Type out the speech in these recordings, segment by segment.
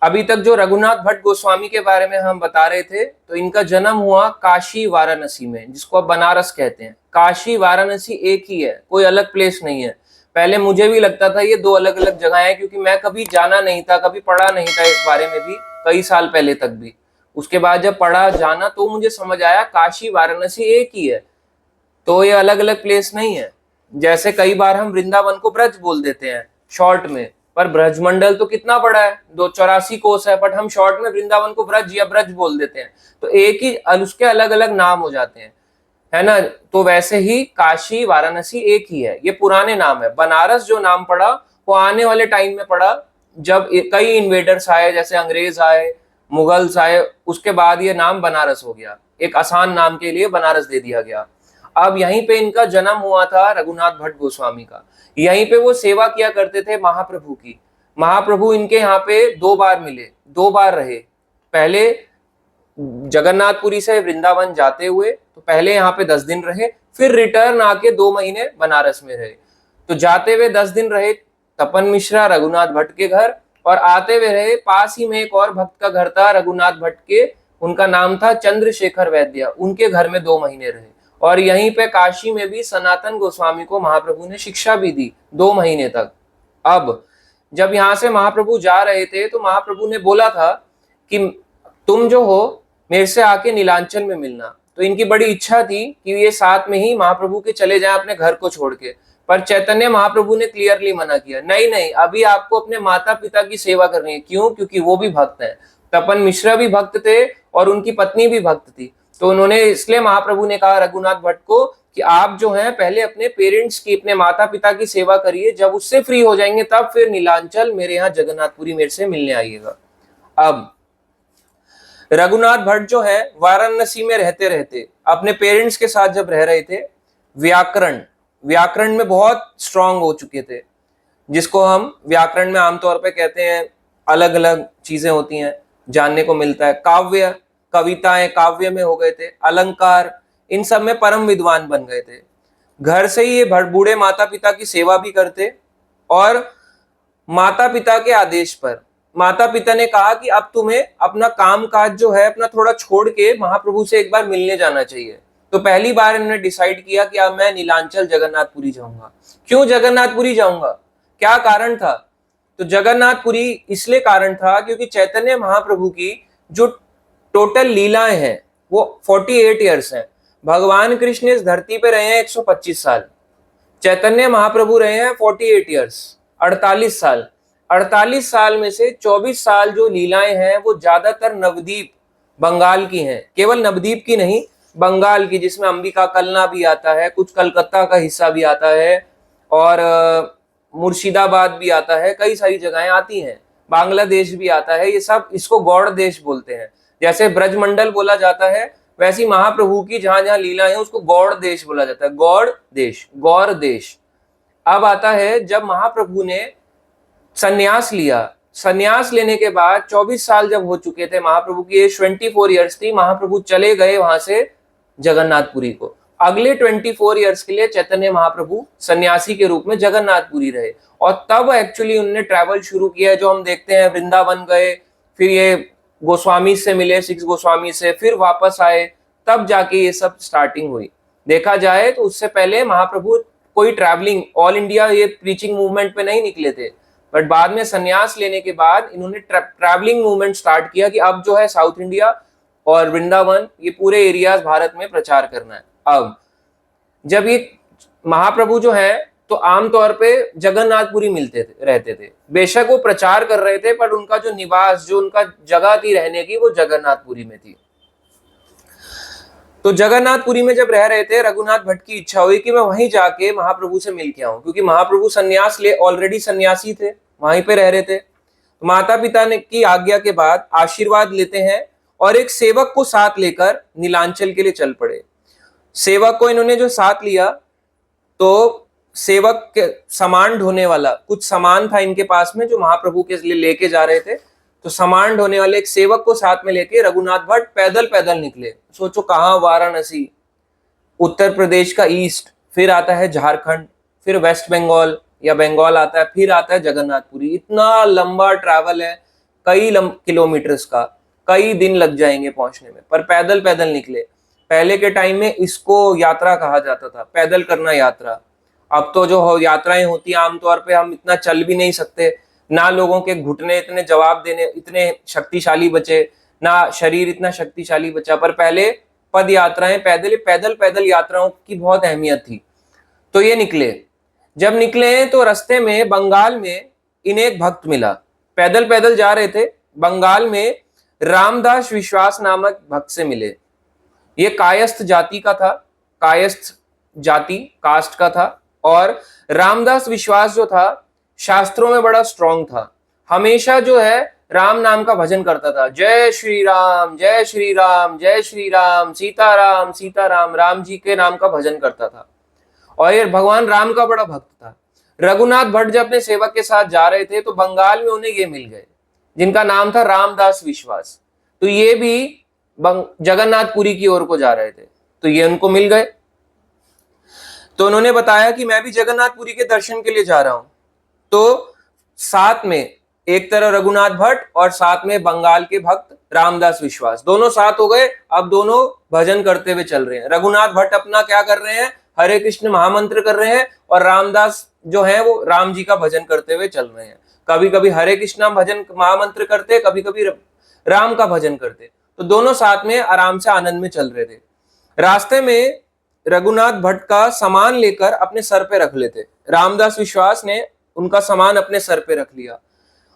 अभी तक जो रघुनाथ भट्ट गोस्वामी के बारे में हम बता रहे थे, तो इनका जन्म हुआ काशी वाराणसी में, जिसको अब बनारस कहते हैं। काशी वाराणसी एक ही है, कोई अलग प्लेस नहीं है। पहले मुझे भी लगता था ये दो अलग अलग जगह है, क्योंकि मैं कभी जाना नहीं था, कभी पढ़ा नहीं था इस बारे में भी, कई साल पहले तक भी। उसके बाद जब पढ़ा जाना तो मुझे समझ आया काशी वाराणसी एक ही है, तो ये अलग अलग प्लेस नहीं है। जैसे कई बार हम वृंदावन को ब्रज बोल देते हैं शॉर्ट में, पर ब्रजमंडल तो कितना बड़ा है, 284 कोस है, बट हम शॉर्ट में वृंदावन को ब्रज या ब्रज बोल देते हैं। तो एक ही उसके अलग अलग नाम हो जाते हैं, है ना। तो वैसे ही काशी वाराणसी एक ही है, ये पुराने नाम है। बनारस जो नाम पड़ा वो आने वाले टाइम में पड़ा, जब कई इन्वेडर्स आए, जैसे अंग्रेज आए, मुगल्स आए, उसके बाद ये नाम बनारस हो गया। एक आसान नाम के लिए बनारस दे दिया गया। अब यहीं पे इनका जन्म हुआ था रघुनाथ भट्ट गोस्वामी का। यहीं पे वो सेवा किया करते थे महाप्रभु की। महाप्रभु इनके यहाँ पे 2 बार मिले, 2 बार रहे। पहले जगन्नाथपुरी से वृंदावन जाते हुए तो पहले यहाँ पे 10 दिन रहे, फिर रिटर्न आके 2 महीने बनारस में रहे। तो जाते हुए 10 दिन रहे तपन मिश्रा रघुनाथ भट्ट के घर, और आते हुए रहे पास ही में एक और भक्त का घर था रघुनाथ भट्ट के, उनका नाम था चंद्रशेखर वैद्य, उनके घर में 2 महीने रहे। और यहीं पे काशी में भी सनातन गोस्वामी को महाप्रभु ने शिक्षा भी दी 2 महीने तक। अब जब यहाँ से महाप्रभु जा रहे थे तो महाप्रभु ने बोला था कि तुम जो हो मेरे से आके नीलांचल में मिलना। तो इनकी बड़ी इच्छा थी कि ये साथ में ही महाप्रभु के चले जाएं अपने घर को छोड़ के, पर चैतन्य महाप्रभु ने क्लियरली मना किया, नहीं नहीं, अभी आपको अपने माता पिता की सेवा करनी है। क्यों? क्योंकि वो भी भक्त हैं। तपन मिश्रा भी भक्त थे और उनकी पत्नी भी भक्त थी। तो उन्होंने, इसलिए महाप्रभु ने कहा रघुनाथ भट्ट को कि आप जो हैं पहले अपने पेरेंट्स की, अपने माता पिता की सेवा करिए, जब उससे फ्री हो जाएंगे तब फिर नीलांचल मेरे यहाँ जगन्नाथपुरी मेरे से मिलने आइएगा। अब रघुनाथ भट्ट जो है वाराणसी में रहते रहते अपने पेरेंट्स के साथ जब रह रहे थे, व्याकरण में बहुत स्ट्रांग हो चुके थे, जिसको हम व्याकरण में आमतौर पे कहते हैं, अलग अलग चीजें होती हैं, जानने को मिलता है। काव्य, कविताएं काव्य में हो गए थे, अलंकार, इन सब में परम विद्वान बन गए थे। घर से ही ये बूढ़े माता पिता की सेवा भी करते, और माता पिता के आदेश पर माता पिता ने कहा कि अब तुम्हें अपना काम काज जो है अपना थोड़ा छोड़ के महाप्रभु से एक बार मिलने जाना चाहिए। तो पहली बार इन्होंने डिसाइड किया कि अब मैं नीलांचल जगन्नाथपुरी जाऊंगा। क्यों जगन्नाथपुरी जाऊंगा, क्या कारण था? तो जगन्नाथपुरी इसलिए कारण था क्योंकि चैतन्य महाप्रभु की जो टोटल लीलाएं हैं वो 48 ईयर्स हैं। भगवान कृष्ण इस धरती पे रहे हैं 125 साल, चैतन्य महाप्रभु रहे हैं 48 ईयर्स, 48 साल। 48 साल में से 24 साल जो लीलाएं हैं वो ज्यादातर नवद्वीप बंगाल की हैं। केवल नवद्वीप की नहीं, बंगाल की, जिसमें अंबिका कलना भी आता है, कुछ कलकत्ता का हिस्सा भी आता है, और मुर्शिदाबाद भी आता है, कई सारी जगहें आती हैं, बांग्लादेश भी आता है। ये सब इसको गौड़ देश बोलते हैं। जैसे ब्रजमंडल बोला जाता है, वैसी महाप्रभु की जहां जहां लीला है उसको गौड़ देश बोला जाता है, गौड़ देश, गौर देश। अब आता है जब महाप्रभु ने संन्यास लिया, संन्यास लेने के बाद 24 साल जब हो चुके थे, महाप्रभु की एज 24 ईयर्स थी, महाप्रभु चले गए वहां से जगन्नाथपुरी को। अगले 24 ईयर्स के लिए चैतन्य महाप्रभु सन्यासी के रूप में जगन्नाथपुरी रहे, और तब एक्चुअली उन्होंने ट्रैवल शुरू किया, जो हम देखते हैं वृंदावन गए, फिर ये गोस्वामी से मिले, 6 गोस्वामी से, फिर वापस आए, तब जाके ये सब स्टार्टिंग हुई। देखा जाए तो उससे पहले महाप्रभु कोई ट्रैवलिंग ऑल इंडिया ये प्रीचिंग मूवमेंट पे नहीं निकले थे, बट बाद में संन्यास लेने के बाद इन्होंने ट्रैवलिंग मूवमेंट स्टार्ट किया कि अब जो है साउथ इंडिया और वृंदावन, ये पूरे एरियाज भारत में प्रचार करना है। अब जब ये महाप्रभु जो है तो आमतौर पे जगन्नाथपुरी मिलते थे, रहते थे। बेशक वो प्रचार कर रहे थे, पर उनका जो निवास, जो उनका जगह थी रहने की, वो जगन्नाथपुरी में थी। तो जगन्नाथपुरी में जब रह रहे थे, रघुनाथ भट्ट की इच्छा हुई कि मैं वहीं जाके महाप्रभु से मिल के आऊं, क्योंकि महाप्रभु संन्यास ले ऑलरेडी सन्यासी थे, वहीं पे रह रहे थे। तो माता पिता ने की आज्ञा के बाद आशीर्वाद लेते हैं और एक सेवक को साथ लेकर नीलांचल के लिए चल पड़े। सेवक को इन्होंने जो साथ लिया, तो सेवक के सामान ढोने वाला, कुछ सामान था इनके पास में जो महाप्रभु के लिए लेके जा रहे थे, तो सामान ढोने वाले एक सेवक को साथ में लेके रघुनाथ भट्ट पैदल पैदल निकले। सोचो कहाँ, वाराणसी, उत्तर प्रदेश का ईस्ट, फिर आता है झारखंड, फिर वेस्ट बंगाल या बंगाल आता है, फिर आता है जगन्नाथपुरी। इतना लंबा ट्रैवल है, कई किलोमीटर्स का, कई दिन लग जाएंगे पहुंचने में, पर पैदल पैदल निकले। पहले के टाइम में इसको यात्रा कहा जाता था, पैदल करना यात्रा। अब तो जो यात्राएं होती हैं आमतौर पे हम इतना चल भी नहीं सकते, ना लोगों के घुटने इतने जवाब देने इतने शक्तिशाली बचे, ना शरीर इतना शक्तिशाली बचा, पर पहले पद यात्राएं, पैदल पैदल यात्राओं की बहुत अहमियत थी। तो ये निकले। जब निकले तो रास्ते में बंगाल में इन्हें एक भक्त मिला, पैदल पैदल जा रहे थे, बंगाल में रामदास विश्वास नामक भक्त से मिले। ये कायस्थ जाति का था, कायस्थ जाति कास्ट का था, और रामदास विश्वास जो था शास्त्रों में बड़ा स्ट्रांग था, हमेशा जो है राम नाम का भजन करता था, जय श्री राम जय श्री राम जय श्री राम, सीताराम सीताराम, राम जी के नाम का भजन करता था, और ये भगवान राम का बड़ा भक्त था। रघुनाथ भट्ट जब अपने सेवक के साथ जा रहे थे तो बंगाल में उन्हें ये मिल गए, जिनका नाम था रामदास विश्वास। तो ये भी जगन्नाथपुरी की ओर को जा रहे थे, तो ये उनको मिल गए। तो उन्होंने बताया कि मैं भी जगन्नाथपुरी के दर्शन के लिए जा रहा हूं। तो साथ में एक तरह रघुनाथ भट्ट और साथ में बंगाल के भक्त रामदास विश्वास, दोनों साथ हो गए। अब दोनों भजन करते हुए चल रहे हैं। रघुनाथ भट्ट अपना क्या कर रहे हैं, हरे कृष्ण महामंत्र कर रहे हैं, और रामदास जो है वो राम जी का भजन करते हुए चल रहे हैं। कभी कभी हरे कृष्ण भजन महामंत्र करते, कभी कभी राम का भजन करते। तो दोनों साथ में आराम से आनंद में चल रहे थे। रास्ते में रघुनाथ भट्ट का सामान लेकर अपने सर पे रख लेते, रामदास विश्वास ने उनका सामान अपने सर पे रख लिया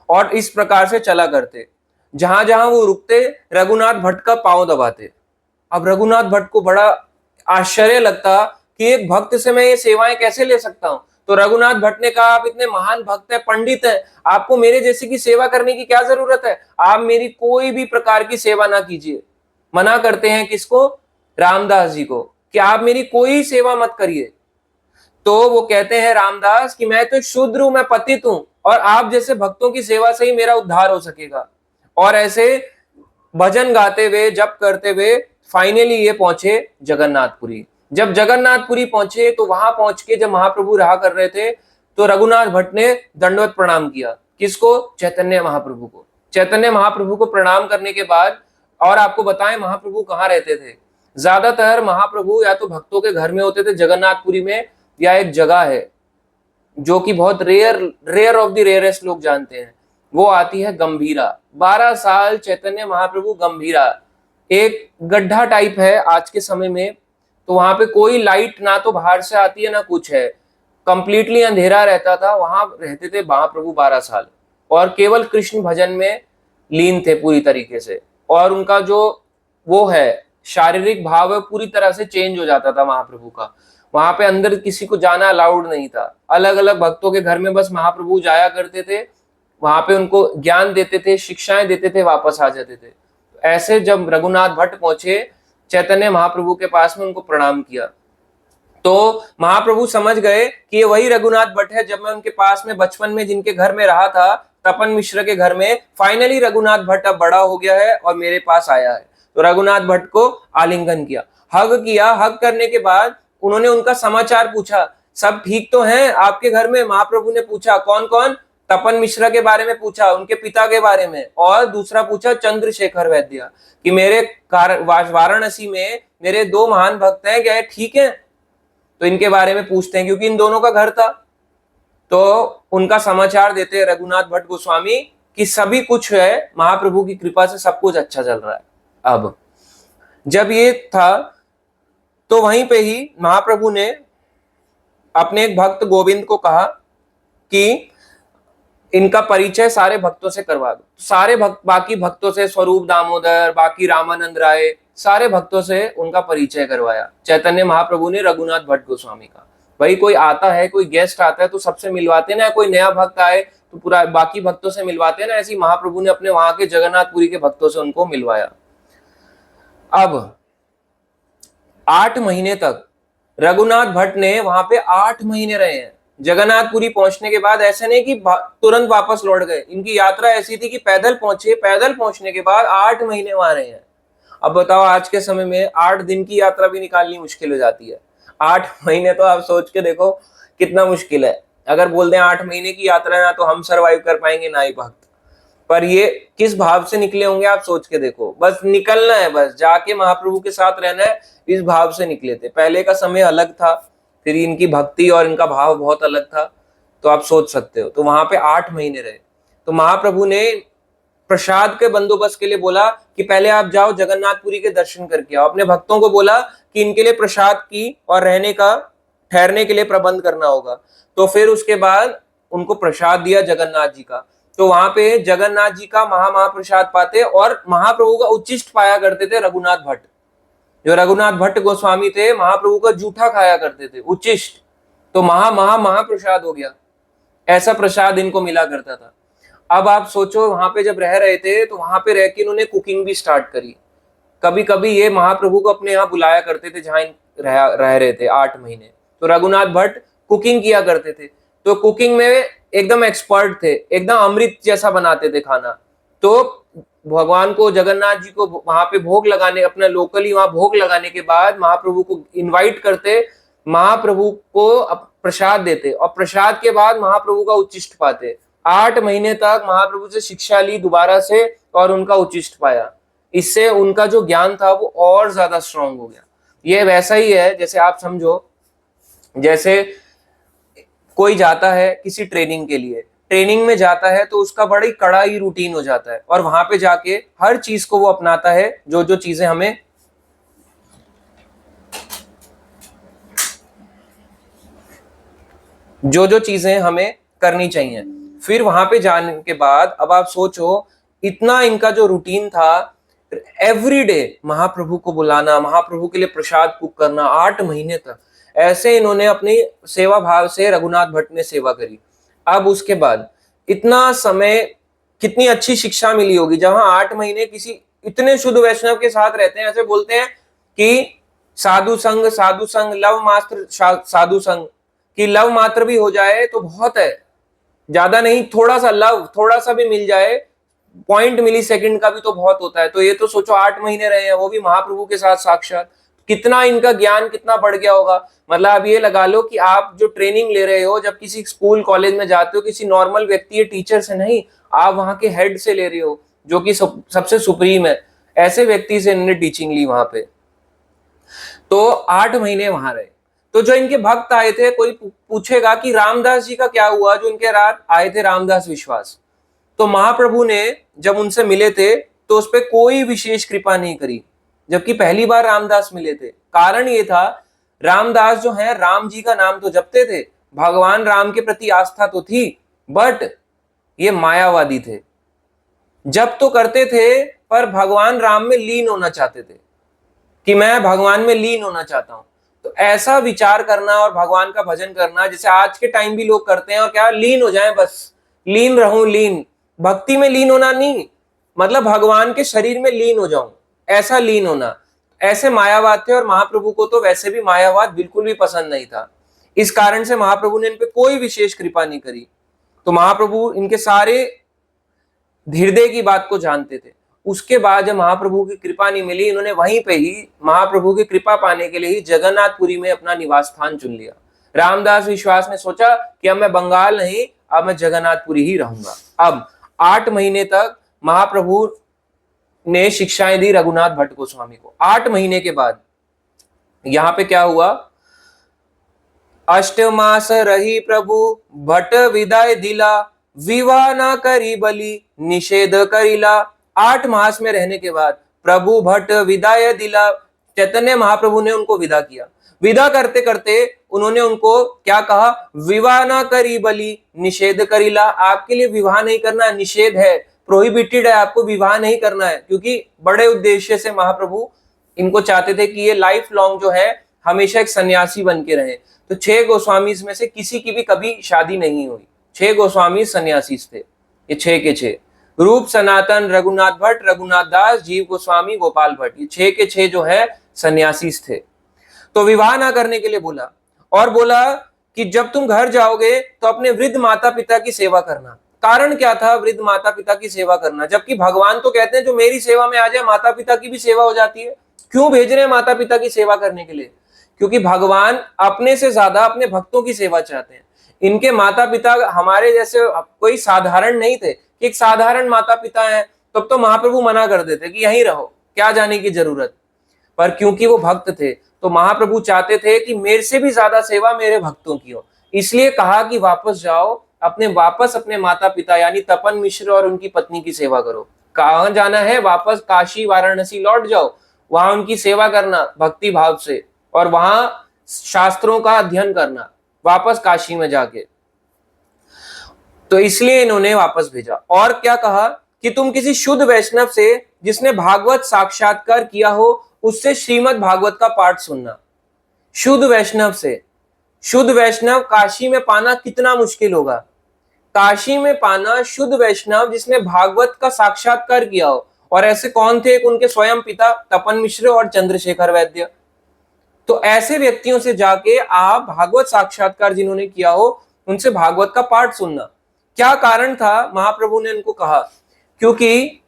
और इस प्रकार से चला करते। जहां जहां वो रुकते रघुनाथ भट्ट का पांव दबाते। अब रघुनाथ भट्ट को बड़ा आश्चर्य लगता कि एक भक्त से मैं ये सेवाएं कैसे ले सकता हूं। तो रघुनाथ भट्ट ने कहा, आप इतने महान भक्त हैं, पंडित हैं, आपको मेरे जैसे की सेवा करने की क्या जरूरत है, आप मेरी कोई भी प्रकार की सेवा ना कीजिए। मना करते हैं किसको, रामदास जी को, कि आप मेरी कोई सेवा मत करिए। तो वो कहते हैं रामदास कि मैं तो शूद्र हूं, मैं पतित हूं, और आप जैसे भक्तों की सेवा से ही मेरा उद्धार हो सकेगा। और ऐसे भजन गाते हुए, जप करते हुए फाइनली ये पहुंचे जगन्नाथपुरी। जब जगन्नाथपुरी पहुंचे तो वहां पहुंच के जब महाप्रभु रहा कर रहे थे तो रघुनाथ भट्ट ने दंडवत प्रणाम किया। किसको, चैतन्य महाप्रभु को। चैतन्य महाप्रभु को प्रणाम करने के बाद, और आपको बताएं महाप्रभु कहाँ रहते थे, ज्यादातर महाप्रभु या तो भक्तों के घर में होते थे जगन्नाथपुरी में, या एक जगह है जो कि बहुत रेयर ऑफ द रेयरेस्ट लोग जानते हैं, वो आती है गंभीरा। 12 साल चैतन्य महाप्रभु गंभीरा, एक गड्ढा टाइप है आज के समय में। तो वहां पे कोई लाइट ना तो बाहर से आती है ना कुछ है, कंप्लीटली अंधेरा रहता था। वहां रहते थे महाप्रभु 12 साल, और केवल कृष्ण भजन में लीन थे पूरी तरीके से। और उनका जो वो है शारीरिक भाव है पूरी तरह से चेंज हो जाता था महाप्रभु का। वहां पे अंदर किसी को जाना अलाउड नहीं था। अलग अलग भक्तों के घर में बस महाप्रभु जाया करते थे, वहां पे उनको ज्ञान देते थे, शिक्षाएं देते थे, वापस आ जाते थे। ऐसे जब रघुनाथ भट्ट पहुंचे चैतन्य महाप्रभु के पास में, उनको प्रणाम किया, तो महाप्रभु समझ गए कि ये वही रघुनाथ भट्ट है जब मैं उनके पास में बचपन में जिनके घर में रहा था, तपन मिश्र के घर में। फाइनली रघुनाथ भट्ट अब बड़ा हो गया है और मेरे पास आया है। तो रघुनाथ भट्ट को आलिंगन किया, हग किया। हग करने के बाद उन्होंने उनका समाचार पूछा, सब ठीक तो हैं आपके घर में। महाप्रभु ने पूछा कौन कौन, तपन मिश्रा के बारे में पूछा, उनके पिता के बारे में, और दूसरा पूछा चंद्रशेखर वैद्य कि मेरे वाराणसी में मेरे 2 महान भक्त हैं, क्या ठीक है। तो इनके बारे में पूछते हैं क्योंकि इन दोनों का घर था। तो उनका समाचार देते हैं रघुनाथ भट्ट गोस्वामी कि सभी कुछ है, महाप्रभु की कृपा से सब कुछ अच्छा चल रहा है। अब जब ये था तो वहीं पे ही महाप्रभु ने अपने एक भक्त गोविंद को कहा कि इनका परिचय सारे भक्तों से करवा दो। सारे बाकी भक्तों से, स्वरूप दामोदर, बाकी रामानंद राय, सारे भक्तों से उनका परिचय करवाया चैतन्य महाप्रभु ने रघुनाथ भट्ट गोस्वामी का। भाई कोई आता है, कोई गेस्ट आता है तो सबसे मिलवाते ना, कोई नया भक्त आए तो पूरा बाकी भक्तों से मिलवाते ना, ऐसी महाप्रभु ने अपने वहां के जगन्नाथपुरी के भक्तों से उनको मिलवाया। अब 8 महीने तक रघुनाथ भट्ट ने वहां पे 8 महीने रहे हैं। जगन्नाथपुरी पहुंचने के बाद ऐसे नहीं कि तुरंत वापस लौट गए, इनकी यात्रा ऐसी थी कि पैदल पहुंचे, पैदल पहुंचने के बाद 8 महीने वहां रहे हैं। अब बताओ आज के समय में 8 दिन की यात्रा भी निकालनी मुश्किल हो जाती है, 8 महीने तो आप सोच के देखो कितना मुश्किल है। अगर बोल दें 8 महीने की यात्रा ना तो हम सरवाइव कर पाएंगे ना ही भक्त। पर ये किस भाव से निकले होंगे आप सोच के देखो, बस निकलना है, बस जाके महाप्रभु के साथ रहना है, इस भाव से निकले थे। पहले का समय अलग था, फिर इनकी भक्ति और इनका भाव बहुत अलग था, तो आप सोच सकते हो। तो वहां पे 8 महीने रहे। तो महाप्रभु ने प्रसाद के बंदोबस्त के लिए बोला कि पहले आप जाओ जगन्नाथपुरी के दर्शन करके आओ। अपने भक्तों को बोला कि इनके लिए प्रसाद की और रहने का, ठहरने के लिए प्रबंध करना होगा। तो फिर उसके बाद उनको प्रसाद दिया जगन्नाथ जी का। तो वहां पे जगन्नाथ जी का महाप्रसाद पाते और महाप्रभु का उच्चिष्ट पाया करते थे रघुनाथ भट्ट। जो रघुनाथ भट्ट गोस्वामी थे, महाप्रभु का जूठा खाया करते थे, उच्चिष्ट। तो महाप्रसाद हो गया, ऐसा प्रसाद इनको मिला करता था। अब आप सोचो, वहां पे जब रह रहे थे तो वहां पे रह के इन्होंने कुकिंग भी स्टार्ट करी। कभी कभी ये महाप्रभु को अपने यहाँ बुलाया करते थे जहां रह रहे थे 8 महीने। तो रघुनाथ भट्ट कुकिंग किया करते थे, तो कुकिंग में एकदम एक्सपर्ट थे, एकदम अमृत जैसा बनाते थे खाना। तो भगवान को, जगन्नाथ जी को वहां पे भोग लगाने, अपना लोकली वहां भोग लगाने के बाद महाप्रभु को इनवाइट करते, महाप्रभु को प्रसाद देते और प्रसाद के बाद महाप्रभु का उच्चिष्ट पाते। 8 महीने तक महाप्रभु से शिक्षा ली दोबारा से और उनका उच्चिष्ट पाया। इससे उनका जो ज्ञान था वो और ज्यादा स्ट्रांग हो गया। ये वैसा ही है जैसे आप समझो, जैसे कोई जाता है किसी ट्रेनिंग के लिए, ट्रेनिंग में जाता है तो उसका बड़ी कड़ा ही रूटीन हो जाता है और वहां पे जाके हर चीज को वो अपनाता है, जो जो चीजें हमें करनी चाहिए। फिर वहां पे जाने के बाद अब आप सोचो, इतना इनका जो रूटीन था, एवरीडे महाप्रभु को बुलाना, महाप्रभु के लिए प्रसाद कुक करना 8 महीने तक, ऐसे इन्होंने अपनी सेवा भाव से रघुनाथ भट्ट ने सेवा करी। अब उसके बाद इतना समय, कितनी अच्छी शिक्षा मिली होगी जहां 8 महीने किसी इतने शुद्ध वैष्णव के साथ रहते हैं। ऐसे बोलते हैं कि साधु संग लव मात्र साधु संग, कि लव मात्र भी हो जाए तो बहुत है, ज्यादा नहीं, थोड़ा सा लव, थोड़ा सा भी मिल जाए, 0.मिली सेकंड का भी तो बहुत होता है। तो ये तो सोचो 8 महीने रहे हैं, वो भी महाप्रभु के साथ साक्षात, कितना इनका ज्ञान कितना बढ़ गया होगा। मतलब आप ये लगा लो कि आप जो ट्रेनिंग ले रहे हो, जब किसी स्कूल कॉलेज में जाते हो, किसी नॉर्मल व्यक्ति या टीचर से नहीं, आप वहां के हेड से ले रहे हो, जो कि सबसे सुप्रीम है। ऐसे व्यक्ति से इन्होंने टीचिंग ली वहां पे। तो 8 महीने वहां रहे। तो जो इनके भक्त आए थे, कोई पूछेगा कि रामदास जी का क्या हुआ, जो इनके रात आए थे रामदास विश्वास, तो महाप्रभु ने जब उनसे मिले थे तो उस पर कोई विशेष कृपा नहीं करी, जबकि पहली बार रामदास मिले थे। कारण ये था, रामदास जो है राम जी का नाम तो जपते थे, भगवान राम के प्रति आस्था तो थी, बट ये मायावादी थे। जप तो करते थे पर भगवान राम में लीन होना चाहते थे, कि मैं भगवान में लीन होना चाहता हूं। तो ऐसा विचार करना और भगवान का भजन करना, जैसे आज के टाइम भी लोग करते हैं, और क्या लीन हो जाएं, बस लीन रहूं, लीन भक्ति में लीन होना नहीं, मतलब भगवान के शरीर में लीन हो जाऊं, ऐसा लीन होना। ऐसे मायावाद थे और महाप्रभु को तो वैसे भी मायावाद बिल्कुल भी पसंद नहीं था। इस कारण से महाप्रभु ने इन पे कोई विशेष कृपा नहीं करी। तो महाप्रभु इनके सारे हृदय की बात को जानते थे। उसके बाद जब महाप्रभु की कृपा नहीं मिली, इन्होंने वहीं पे ही महाप्रभु की कृपा पाने के लिए ही जगन्नाथपुरी में अपना निवास स्थान चुन लिया। रामदास विश्वास ने सोचा कि अब मैं बंगाल नहीं, अब मैं जगन्नाथपुरी ही रहूंगा। अब 8 महीने तक महाप्रभु ने शिक्षाएं दी रघुनाथ भट्ट गोस्वामी को। 8 महीने के बाद यहां पे क्या हुआ, 8 मास रही प्रभु भट्ट विदाय दिला, विवाह ना करी बलि निषेध करिला। 8 मास में रहने के बाद प्रभु भट्ट विदाय दिला, चैतन्य महाप्रभु ने उनको विदा किया। विदा करते करते उन्होंने उनको क्या कहा, विवाह ना करी बलि निषेध करिला। आपके लिए विवाह नहीं करना निषेध है, प्रोहिबिटेड है, आपको विवाह नहीं करना है। क्योंकि बड़े उद्देश्य से महाप्रभु इनको चाहते थे कि ये लाइफ लॉन्ग जो है हमेशा एक सन्यासी बन के रहे। तो 6 गोस्वामी में से किसी की भी कभी शादी नहीं हुई। 6 गोस्वामी सन्यासी थे, ये 6 के 6, रूप सनातन, रघुनाथ भट्ट, रघुनाथ दास, जीव गोस्वामी, गोपाल भट्ट, ये 6 के 6 जो है सन्यासी थे। तो विवाह ना करने के लिए बोला, और बोला कि जब तुम घर जाओगे तो अपने वृद्ध माता पिता की सेवा करना। कारण क्या था वृद्ध माता पिता की सेवा करना, जबकि भगवान तो कहते हैं जो मेरी सेवा में आ जाए माता पिता की भी सेवा हो जाती है। क्यों भेज रहे हैं माता पिता की सेवा करने के लिए? क्योंकि भगवान अपने से ज्यादा अपने भक्तों की सेवा चाहते हैं। इनके माता पिता हमारे जैसे कोई साधारण नहीं थे, कि एक साधारण माता पिता है, तब तो महाप्रभु मना कर देते कि यहीं रहो, क्या जाने की जरूरत। पर क्योंकि वो भक्त थे तो महाप्रभु चाहते थे कि मेरे से भी ज्यादा सेवा मेरे भक्तों की हो, इसलिए कहा कि वापस जाओ, वापस अपने माता पिता यानी तपन मिश्र और उनकी पत्नी की सेवा करो। कहाँ जाना है? वापस काशी वाराणसी लौट जाओ, वहां उनकी सेवा करना भक्ति भाव से, और वहां शास्त्रों का अध्ययन करना वापस काशी में जाके। तो इसलिए इन्होंने वापस भेजा। और क्या कहा कि तुम किसी शुद्ध वैष्णव से जिसने भागवत साक्षात्कार किया हो उससे श्रीमद् भागवत का पाठ सुनना। शुद्ध वैष्णव से, शुद्ध वैष्णव काशी में पाना कितना मुश्किल होगा। काशी में पाना शुद्ध वैष्णव जिसने भागवत का साक्षात्कार किया हो, और ऐसे कौन थे? एक उनके स्वयं पिता तपन मिश्र और चंद्रशेखर वैद्य। तो ऐसे व्यक्तियों से जाके आप भागवत साक्षात्कार जिन्होंने किया हो उनसे भागवत का पाठ सुनना। क्या कारण था? महाप्रभु ने उनको कहा क्योंकि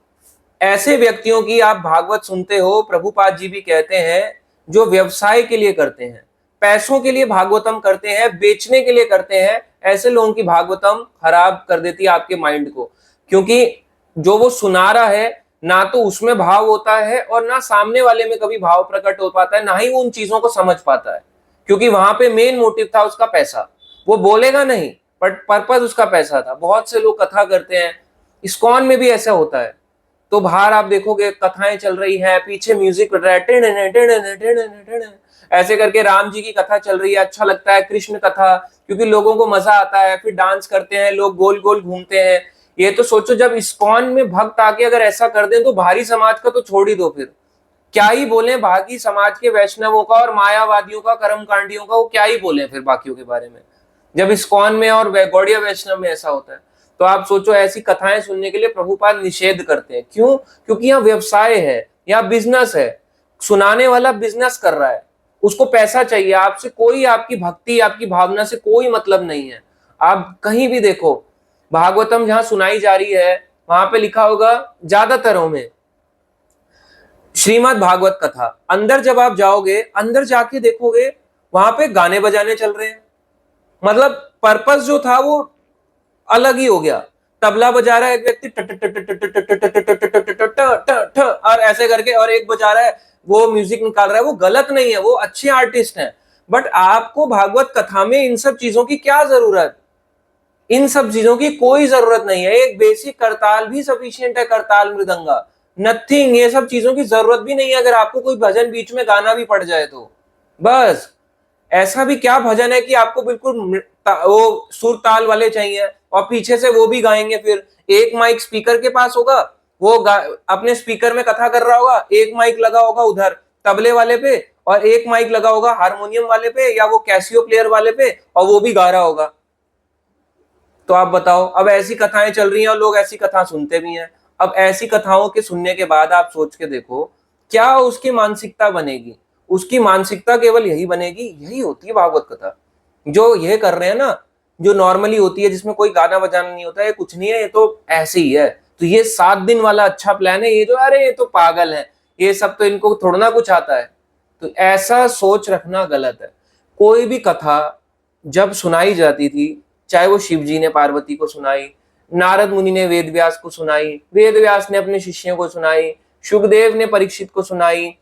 ऐसे व्यक्तियों की आप भागवत सुनते हो, प्रभुपाद जी भी कहते हैं, जो व्यवसाय के लिए करते हैं, पैसों के लिए भागवतम करते हैं, बेचने के लिए करते हैं, ऐसे लोगों की भागवतम खराब कर देती है आपके माइंड को। क्योंकि जो वो सुना रहा है ना तो उसमें भाव होता है और ना सामने वाले में कभी भाव प्रकट हो पाता है, ना ही वो उन चीजों को समझ पाता है, क्योंकि वहां पे मेन मोटिव था उसका पैसा। वो बोलेगा नहीं बट पर्पज उसका पैसा था। बहुत से लोग कथा करते हैं, इस्कॉन में भी ऐसा होता है। तो बाहर आप देखोगे कथाएं चल रही है, पीछे म्यूजिक बज रहा है, ऐसे करके राम जी की कथा चल रही है, अच्छा लगता है, कृष्ण कथा, क्योंकि लोगों को मजा आता है, फिर डांस करते हैं लोग, गोल गोल घूमते हैं। ये तो सोचो जब इस्कॉन में भक्त आके अगर ऐसा कर दें तो बाहरी समाज का तो छोड़ ही दो, फिर क्या ही बोले बाकी समाज के वैष्णवों का और मायावादियों का, कर्मकांडियों का, वो क्या ही बोले फिर बाकियों के बारे में, जब इस्कॉन में और गौड़िया वैष्णव में ऐसा होता है। तो आप सोचो ऐसी कथाएं सुनने के लिए प्रभुपाद निषेध करते हैं। क्यों? क्योंकि यहाँ व्यवसाय है, यहाँ बिजनेस है, सुनाने वाला बिजनेस कर रहा है, उसको पैसा चाहिए, आपसे कोई आपकी भक्ति आपकी भावना से कोई मतलब नहीं है। आप कहीं भी देखो भागवतम जहां सुनाई जा रही है वहां पे लिखा होगा ज्यादातरों में श्रीमद् भागवत कथा। अंदर जब आप जाओगे, अंदर जाके देखोगे वहां पे गाने बजाने चल रहे हैं, मतलब पर्पस जो था वो अलग ही हो गया। तबला बजा रहा है एक व्यक्ति और ऐसे करके, और एक बजा रहा है वो म्यूजिक निकाल रहा है। वो गलत नहीं है, वो अच्छे आर्टिस्ट हैं, बट आपको भागवत कथा में इन सब चीजों की क्या जरूरत? इन सब चीजों की कोई जरूरत नहीं है। एक बेसिक करताल भी सफिशिएंट है, करताल मृदंगा, नथिंग। ये सब चीजों की जरूरत भी नहीं है। अगर आपको कोई भजन बीच में गाना भी पड़ जाए तो बस। ऐसा भी क्या भजन है कि आपको बिल्कुल वो सुर ताल वाले चाहिए और पीछे से वो भी गाएंगे। फिर एक माइक स्पीकर के पास होगा, वो अपने स्पीकर में कथा कर रहा होगा, एक माइक लगा होगा उधर तबले वाले पे और एक माइक लगा होगा हारमोनियम वाले पे या वो कैसियो प्लेयर वाले पे, और वो भी गा रहा होगा। तो आप बताओ, अब ऐसी कथाएं चल रही हैं और लोग ऐसी कथा सुनते भी हैं। अब ऐसी कथाओं के सुनने के बाद आप सोच के देखो क्या उसकी मानसिकता बनेगी। उसकी मानसिकता केवल यही बनेगी, यही होती है भागवत कथा। जो ये कर रहे हैं ना, जो नॉर्मली होती है जिसमें कोई गाना बजाना नहीं होता है, कुछ नहीं है, ये तो ऐसे ही है। तो ये 7 दिन वाला अच्छा प्लान है, ये जो अरे ये तो पागल है, ये सब तो इनको थोड़ा ना कुछ आता है। तो ऐसा सोच रखना गलत है। कोई भी कथा जब सुनाई जाती थी, चाहे वो शिव जी ने पार्वती को सुनाई, नारद मुनि ने वेद व्यास को सुनाई, वेद व्यास ने अपने शिष्यों को सुनाई, सुखदेव ने परीक्षित को सुनाई,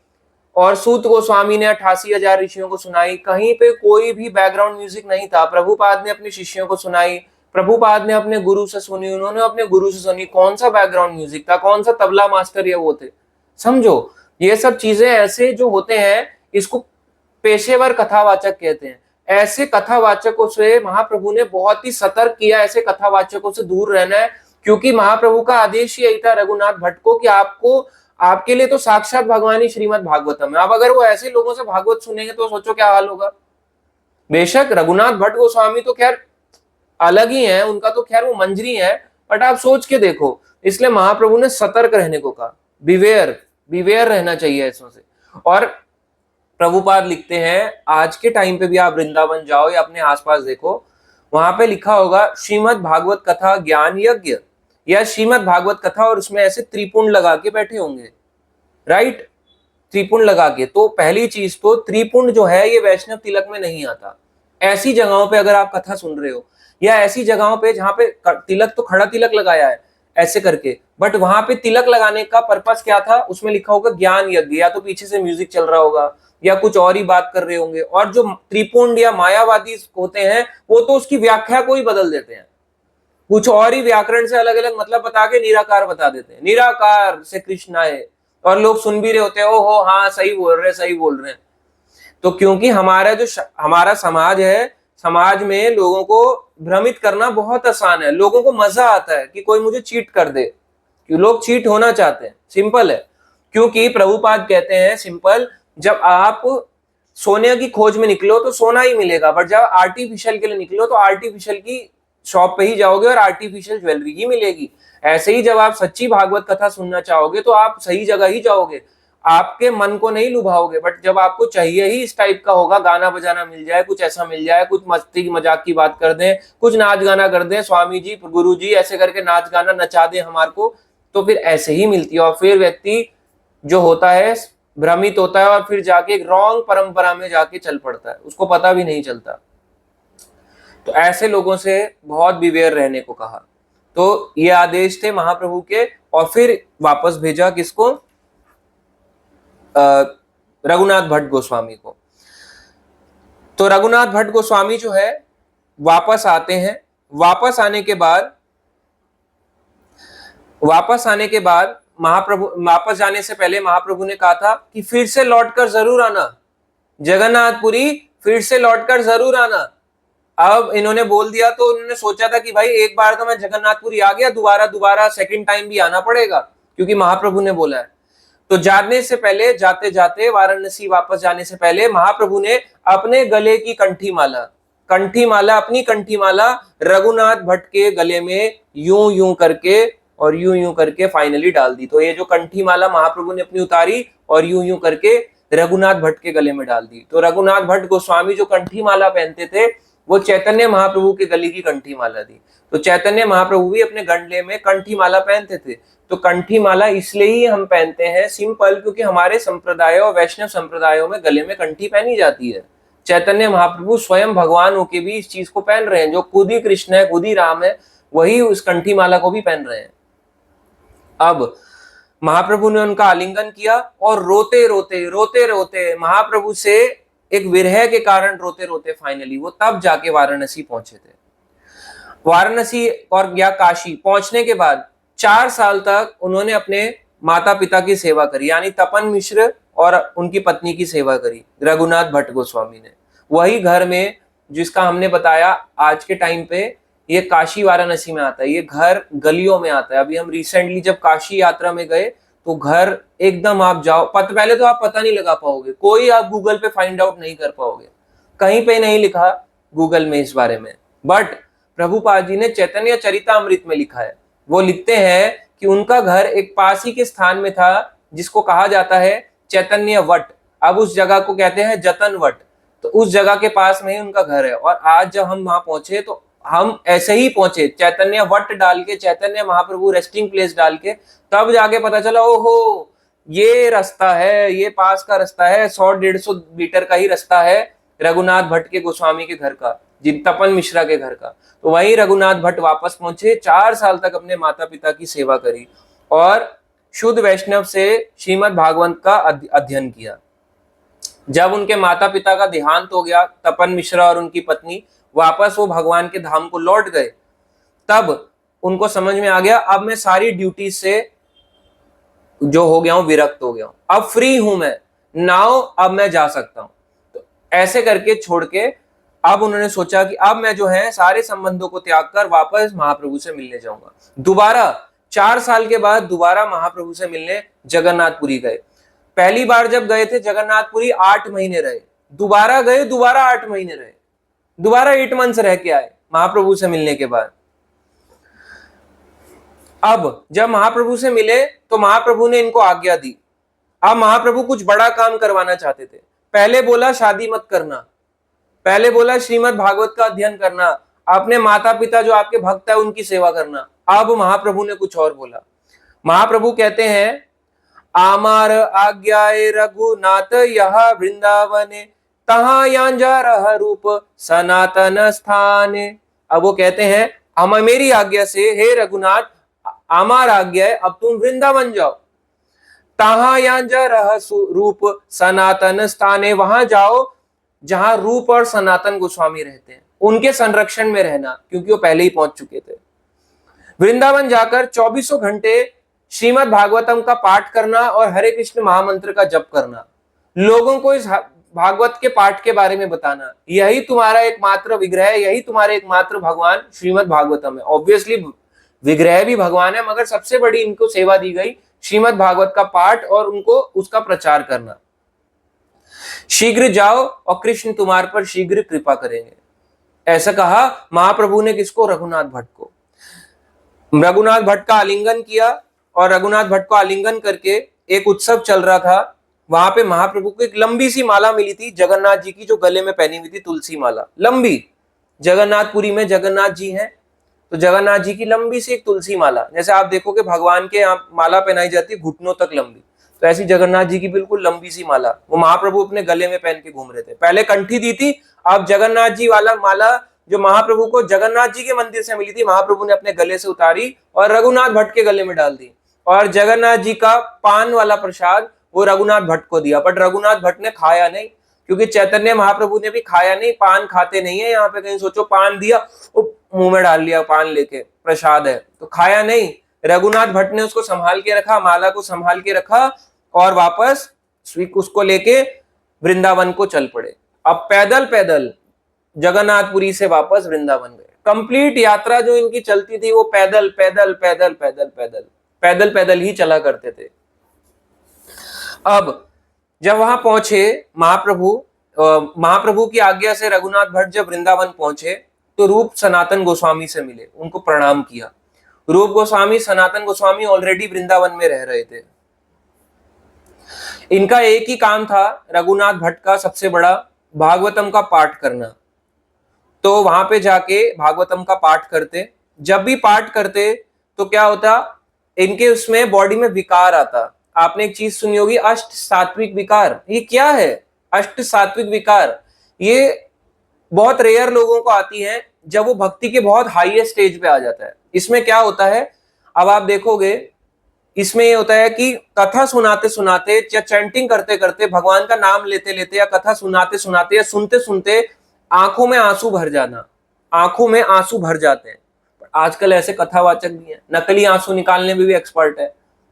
और सूत गोस्वामी ने 88,000 ऋषियों को सुनाई। कहीं पे कोई भी बैकग्राउंड म्यूजिक नहीं था। प्रभुपाद ने अपने शिष्यों को सुनाई, प्रभुपाद ने अपने गुरु से सुनी, उन्होंने अपने गुरु से सुनी। कौन सा बैकग्राउंड म्यूजिक था? कौन सा तबला मास्टर या वो थे? समझो, ये सब चीजें ऐसे जो होते हैं इसको पेशेवर कथावाचक कहते हैं। ऐसे कथावाचकों से महाप्रभु ने बहुत ही सतर्क किया, ऐसे कथावाचकों से दूर रहना है, क्योंकि महाप्रभु का आदेश यही था रघुनाथ भट्ट को कि आपको, आपके लिए तो साक्षात भगवान ही श्रीमद् भागवतम है। अब अगर वो ऐसे लोगों से भागवत सुनेंगे तो सोचो क्या हाल होगा। बेशक रघुनाथ भट्ट गोस्वामी तो खैर अलग ही है, उनका तो खैर वो मंजरी है, बट आप सोच के देखो। इसलिए महाप्रभु ने सतर्क रहने को कहा, बिवेयर बिवेयर रहना चाहिए ऐसों से। और प्रभुपाद लिखते हैं, आज के टाइम पे भी आप वृंदावन जाओ या अपने आसपास देखो, वहां पे लिखा होगा श्रीमद् भागवत कथा ज्ञान यज्ञ या श्रीमद् भागवत कथा, और उसमें ऐसे त्रिपुंड लगा के बैठे होंगे, राइट? त्रिपुंड लगा के। तो पहली चीज तो त्रिपुंड जो है ये वैष्णव तिलक में नहीं आता। ऐसी जगहों पे अगर आप कथा सुन रहे हो या ऐसी जगहों पे जहां पे तिलक तो खड़ा तिलक लगाया है, ऐसे करके। बट वहां पे तिलक लगाने का पर्पस क्या था, उसमें लिखा होगा ज्ञान यज्ञ, या तो पीछे से म्यूजिक चल रहा होगा या कुछ और ही बात कर रहे होंगे। और जो त्रिपुंड या मायावादी होते हैं वो तो उसकी व्याख्या को ही बदल देते हैं, कुछ और ही व्याकरण से अलग अलग मतलब बता के निराकार बता देते हैं, निराकार से कृष्ण आए, और लोग सुन भी रहे होते हैं, ओहो हाँ सही बोल रहे, सही बोल रहे हैं। तो क्योंकि हमारा जो हमारा समाज है, समाज में लोगों को भ्रमित करना बहुत आसान है, लोगों को मजा आता है कि कोई मुझे चीट कर दे, कि लोग चीट होना चाहते हैं, सिंपल है। क्योंकि प्रभुपाद कहते हैं सिंपल, जब आप सोने की खोज में निकलो तो सोना ही मिलेगा, बट जब आर्टिफिशियल के लिए निकलो तो आर्टिफिशियल की शॉप पे ही जाओगे और आर्टिफिशियल ज्वेलरी ही मिलेगी। ऐसे ही जब आप सच्ची भागवत कथा सुनना चाहोगे तो आप सही जगह ही जाओगे, आपके मन को नहीं लुभाओगे। बट जब आपको चाहिए ही इस टाइप का होगा, गाना बजाना मिल जाए, कुछ ऐसा मिल जाए, कुछ मस्ती मजाक की बात कर दें, कुछ नाच गाना कर दें, स्वामी जी गुरु जी ऐसे करके नाच गाना नचा दें हमारे को, तो फिर ऐसे ही मिलती है। और फिर व्यक्ति जो होता है भ्रमित होता है और फिर जाके एक रॉन्ग परंपरा में जाके चल पड़ता है, उसको पता भी नहीं चलता। तो ऐसे लोगों से बहुत बिवेयर रहने को कहा। तो ये आदेश थे महाप्रभु के। और फिर वापस भेजा किसको, रघुनाथ भट्ट गोस्वामी को। तो रघुनाथ भट्ट गोस्वामी जो है वापस आते हैं। वापस आने के बाद महाप्रभु, वापस जाने से पहले महाप्रभु ने कहा था कि फिर से लौटकर जरूर आना, जगन्नाथपुरी फिर से लौटकर जरूर आना। अब इन्होंने बोल दिया तो उन्होंने सोचा था कि भाई एक बार तो मैं जगन्नाथपुरी आ गया, दोबारा सेकंड टाइम भी आना पड़ेगा क्योंकि महाप्रभु ने बोला है। तो जाने से पहले, जाते जाते वाराणसी वापस जाने से पहले महाप्रभु ने अपने गले की कंठी माला अपनी कंठी माला रघुनाथ भट्ट के गले में यूं यूं करके फाइनली डाल दी। तो ये जो कंठी माला महाप्रभु ने अपनी उतारी और यूं यूं करके रघुनाथ भट्ट के गले में डाल दी। तो रघुनाथ भट्ट गोस्वामी जो कंठी माला पहनते थे वो चैतन्य महाप्रभु के गले की कंठी माला थी। तो चैतन्य महाप्रभु भी अपने गले में कंठी माला पहनते थे। तो कंठी माला इसलिए ही हम पहनते हैं सिंपल, क्योंकि हमारे संप्रदाय और वैष्णव संप्रदायों में गले में कंठी पहनी जाती है। चैतन्य महाप्रभु स्वयं भगवान होके भी इस चीज को पहन रहे हैं, जो खुद ही कृष्ण है, खुद ही राम है, वही उस कंठी माला को भी पहन रहे हैं। अब महाप्रभु ने उनका आलिंगन किया और रोते रोते महाप्रभु से एक विरह के कारण रोते रोते फाइनली वो तब जाके वाराणसी पहुंचे थे। वाराणसी और या काशी पहुंचने के बाद 4 साल तक उन्होंने अपने माता पिता की सेवा करी, यानी तपन मिश्र और उनकी पत्नी की सेवा करी रघुनाथ भट्ट गोस्वामी ने। वही घर में जिसका हमने बताया आज के टाइम पे ये काशी वाराणसी में आता है, ये घर गलियों में आता है। अभी हम रिसेंटली जब काशी यात्रा में गए तो घर एकदम आप जाओ, पहले तो आप पता नहीं लगा पाओगे, कोई आप गूगल पे फाइंड आउट नहीं कर पाओगे, कहीं पे नहीं लिखा गूगल में इस बारे में। बट प्रभुपाद जी ने चैतन्य चरितामृत में लिखा है। वो लिखते हैं कि उनका घर एक पास ही के स्थान में था जिसको कहा जाता है चैतन्य वट। अब उस जगह को कहते हैं जतन वट। तो उस जगह के पास में ही उनका घर है। और आज जब हम वहां पहुंचे तो हम ऐसे ही पहुंचे, चैतन्य वट डाल के, चैतन्य महाप्रभु रेस्टिंग प्लेस डाल के, तब जाके पता चला ओहो ये रास्ता है, ये पास का रास्ता है, 100-150 मीटर का ही रास्ता है रघुनाथ भट्ट के गोस्वामी के घर का, जिन तपन मिश्रा के घर का। तो वहीं रघुनाथ भट्ट वापस पहुंचे, 4 साल तक अपने माता पिता की सेवा करी और शुद्ध वैष्णव से श्रीमद् भागवत का अध्ययन किया। जब उनके माता पिता का देहांत हो गया, तपन मिश्रा और उनकी पत्नी वापस वो भगवान के धाम को लौट गए, तब उनको समझ में आ गया अब मैं सारी ड्यूटी से जो हो गया हूं, विरक्त हो गया हूं, अब फ्री हूं मैं, नाउ अब मैं जा सकता हूं। तो ऐसे करके छोड़ के अब उन्होंने सोचा कि अब मैं जो है सारे संबंधों को त्याग कर वापस महाप्रभु से मिलने जाऊंगा। दोबारा 4 साल के बाद दोबारा महाप्रभु से मिलने जगन्नाथपुरी गए। पहली बार जब गए थे जगन्नाथपुरी 8 महीने रहे, दोबारा गए, दोबारा 8 महीने रहे, दोबारा 8 मंथ्स रह के आए महाप्रभु से मिलने के बाद। अब जब महाप्रभु से मिले तो महाप्रभु ने इनको आज्ञा दी। अब महाप्रभु कुछ बड़ा काम करवाना चाहते थे। पहले बोला शादी मत करना, पहले बोला श्रीमद् भागवत का अध्ययन करना, अपने माता पिता जो आपके भक्त है उनकी सेवा करना। अब महाप्रभु ने कुछ और बोला। महाप्रभु कहते हैं आमार आज्ञाए रघुनाथ यह वृंदावने तहां यांजा रह रूप सनातन स्थाने। अब वो कहते हैं हम मेरी आज्ञा से हे रघुनाथ आमार आज्ञा है, अब तुम वृंदावन जाओ। ताहा या रह रूप सनातन स्थाने, वहां जाओ जहां रूप और सनातन गोस्वामी रहते हैं, उनके संरक्षण में रहना, क्योंकि वो पहले ही पहुंच चुके थे। वृंदावन जाकर 24 घंटे श्रीमद् भागवतम का पाठ करना और हरे कृष्ण महामंत्र का जप करना, लोगों को इस भागवत के पाठ के बारे में बताना, यही तुम्हारा एकमात्र विग्रह है, यही तुम्हारे एकमात्र भगवान श्रीमद् भागवतम है। ऑब्वियसली विग्रह भी भगवान है, मगर सबसे बड़ी इनको सेवा दी गई श्रीमद् भागवत का पाठ और उनको उसका प्रचार करना। शीघ्र जाओ और कृष्ण तुम्हारे पर शीघ्र कृपा करेंगे, ऐसा कहा महाप्रभु ने। किसको? रघुनाथ भट्ट को। रघुनाथ भट्ट का आलिंगन किया और रघुनाथ भट्ट को आलिंगन करके एक उत्सव चल रहा था, वहां पे महाप्रभु को एक लंबी सी माला मिली थी जगन्नाथ जी की, जो गले में पहनी हुई थी, तुलसी माला लंबी। जगन्नाथपुरी में जगन्नाथ जी हैं, तो जगन्नाथ जी की लंबी सी एक तुलसी माला, जैसे आप देखोगे भगवान के यहाँ माला पहनाई जाती है घुटनों तक लंबी, तो ऐसी जगन्नाथ जी की बिल्कुल लंबी सी माला वो महाप्रभु अपने गले में पहन के घूम रहे थे। पहले कंठी दी थी, अब जगन्नाथ जी वाला माला जो महाप्रभु को जगन्नाथ जी के मंदिर से मिली थी, महाप्रभु ने अपने गले से उतारी और रघुनाथ भट्ट के गले में डाल दी। और जगन्नाथ जी का पान वाला प्रसाद वो रघुनाथ भट्ट को दिया, बट रघुनाथ भट्ट ने खाया नहीं, क्योंकि चैतन्य महाप्रभु ने भी खाया नहीं, पान खाते नहीं है यहाँ पे। कहीं सोचो पान दिया, वो मुंह में डाल लिया, पान लेके प्रसाद है तो खाया नहीं। रघुनाथ भट्ट ने उसको संभाल के रखा, माला को संभाल के रखा और वापस उसको लेके वृंदावन को चल पड़े। अब पैदल पैदल जगन्नाथपुरी से वापस वृंदावन गए। कंप्लीट यात्रा जो इनकी चलती थी वो पैदल पैदल पैदल पैदल पैदल पैदल पैदल ही चला करते थे। अब जब वहां पहुंचे महाप्रभु की आज्ञा से रघुनाथ भट्ट जब वृंदावन पहुंचे तो रूप सनातन गोस्वामी से मिले, उनको प्रणाम किया। रूप गोस्वामी, सनातन गोस्वामी ऑलरेडी वृंदावन में रह रहे थे। इनका एक ही काम था रघुनाथ भट्ट का, सबसे बड़ा, भागवतम का पाठ करना। तो वहां पे जाके भागवतम का पाठ करते। जब भी पाठ करते तो क्या होता, इनके उसमें बॉडी में विकार आता। आपने एक चीज सुनी होगी, अष्ट सात्विक विकार। ये क्या है अष्ट सात्विक विकार? ये बहुत रेयर लोगों को आती है जब वो भक्ति के बहुत हाईएस्ट स्टेज पे आ जाता है। इसमें क्या होता है, अब आप देखोगे, इसमें ये होता है कि कथा सुनाते सुनाते या चैंटिंग करते करते, भगवान का नाम लेते लेते या कथा सुनाते सुनाते या सुनते सुनते आंखों में आंसू भर जाना, आंखों में आंसू भर जाते हैं। आजकल ऐसे कथावाचक भी हैं, नकली आंसू निकालने में भी एक्सपर्ट है।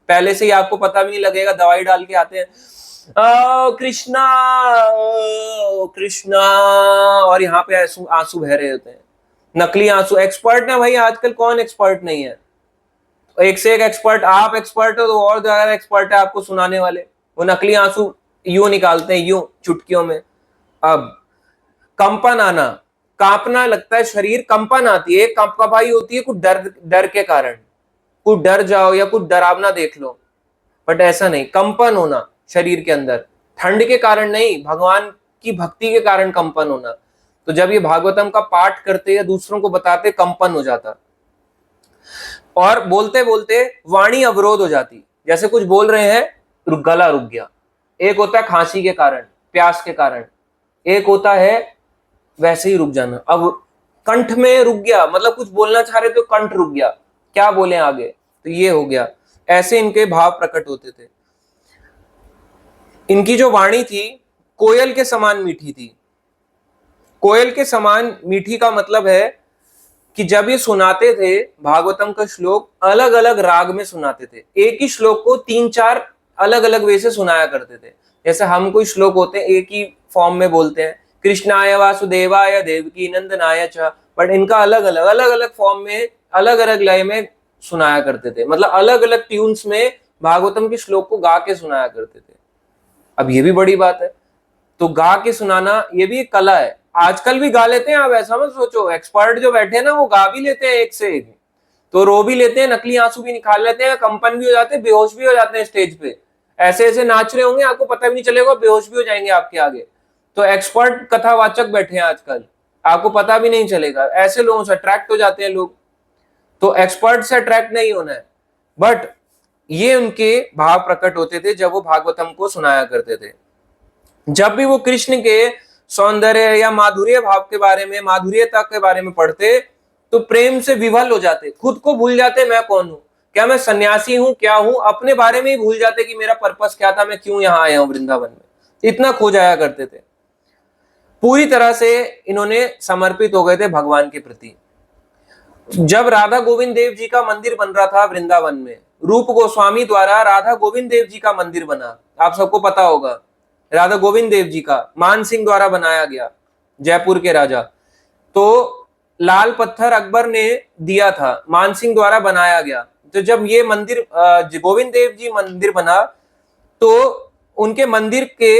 पहले से ही आपको पता भी नहीं लगेगा, दवाई डाल के आते हैं, कृष्णा कृष्णा, और यहाँ पे आंसू बह रहे होते हैं, नकली आंसू। एक्सपर्ट ना भाई, आजकल कौन एक्सपर्ट नहीं है, एक से एक एक्सपर्ट। आप एक्सपर्ट हो तो और ज्यादा एक्सपर्ट है आपको सुनाने वाले। वो नकली आंसू यूं निकालते हैं, यूं चुटकियों में। अब कंपन आना, कांपना लगता है शरीर, कंपन आती है, कंपाई होती है कुछ डर के कारण, कुछ डर जाओ या कुछ डरावना देख लो, बट ऐसा नहीं। कंपन होना शरीर के अंदर, ठंड के कारण नहीं, भगवान की भक्ति के कारण कंपन होना। तो जब ये भागवतम का पाठ करते या दूसरों को बताते, कंपन हो जाता और बोलते बोलते वाणी अवरोध हो जाती। जैसे कुछ बोल रहे हैं, गला रुक गया। एक होता है खांसी के कारण, प्यास के कारण, एक होता है वैसे ही रुक जाना। अब कंठ में रुक गया, मतलब कुछ बोलना चाह रहे तो कंठ रुक गया, क्या बोले आगे, तो ये हो गया। ऐसे इनके भाव प्रकट होते थे। इनकी जो वाणी थी कोयल के समान मीठी थी। कोयल के समान मीठी का मतलब है कि जब ये सुनाते थे भागवतम का श्लोक, अलग अलग राग में सुनाते थे। एक ही श्लोक को 3-4 अलग अलग वे से सुनाया करते थे। जैसे हम कोई श्लोक होते हैं एक ही फॉर्म में बोलते हैं, कृष्णाय वासुदेवाय देवकी नंदनाय च, बट इनका अलग अलग फॉर्म में, अलग अलग लय में सुनाया करते थे। मतलब अलग अलग ट्यून्स में भागवतम के श्लोक को गा के सुनाया करते थे। अब ये भी बड़ी बात है, तो गा के सुनाना ये भी एक कला है। आजकल भी गा लेते हैं, आप ऐसा मत सोचो, एक्सपर्ट जो बैठे हैं ना वो गा भी लेते हैं एक से एक, तो रो भी लेते हैं, नकली आंसू भी निकाल लेते हैं, कंपन भी हो जाते हैं, बेहोश भी हो जाते हैं स्टेज पे। ऐसे ऐसे नाच रहे होंगे, आपको पता भी नहीं चलेगा, बेहोश भी हो जाएंगे आपके आगे। तो एक्सपर्ट कथावाचक बैठे हैं आजकल, आपको पता भी नहीं चलेगा। ऐसे लोगों से अट्रैक्ट हो जाते हैं लोग। तो एक्सपर्ट से अट्रैक्ट नहीं होना है, बट ये उनके भाव प्रकट होते थे जब वो भागवतम को सुनाया करते थे। जब भी वो कृष्ण के सौंदर्य या माधुर्य भाव के बारे में, माधुर्यता के बारे में पढ़ते, तो प्रेम से विवल हो जाते, खुद को भूल जाते मैं कौन हूं। क्या मैं सन्यासी हूं, क्या हूं, अपने बारे में ही भूल जाते कि मेरा पर्पस क्या था, मैं क्यों यहां आया हूं वृंदावन में। इतना खो जाया करते थे। पूरी तरह से इन्होंने समर्पित हो गए थे भगवान के प्रति। जब राधा गोविंद देव जी का मंदिर बन रहा था वृंदावन में, रूप गोस्वामी द्वारा राधा गोविंद देव जी का मंदिर बना, आप सबको पता होगा। राधा गोविंद देव जी का मान सिंह द्वारा बनाया गया, जयपुर के राजा। तो लाल पत्थर अकबर ने दिया था, मान सिंह द्वारा बनाया गया। तो जब ये मंदिर गोविंद देव जी मंदिर बना, तो उनके मंदिर के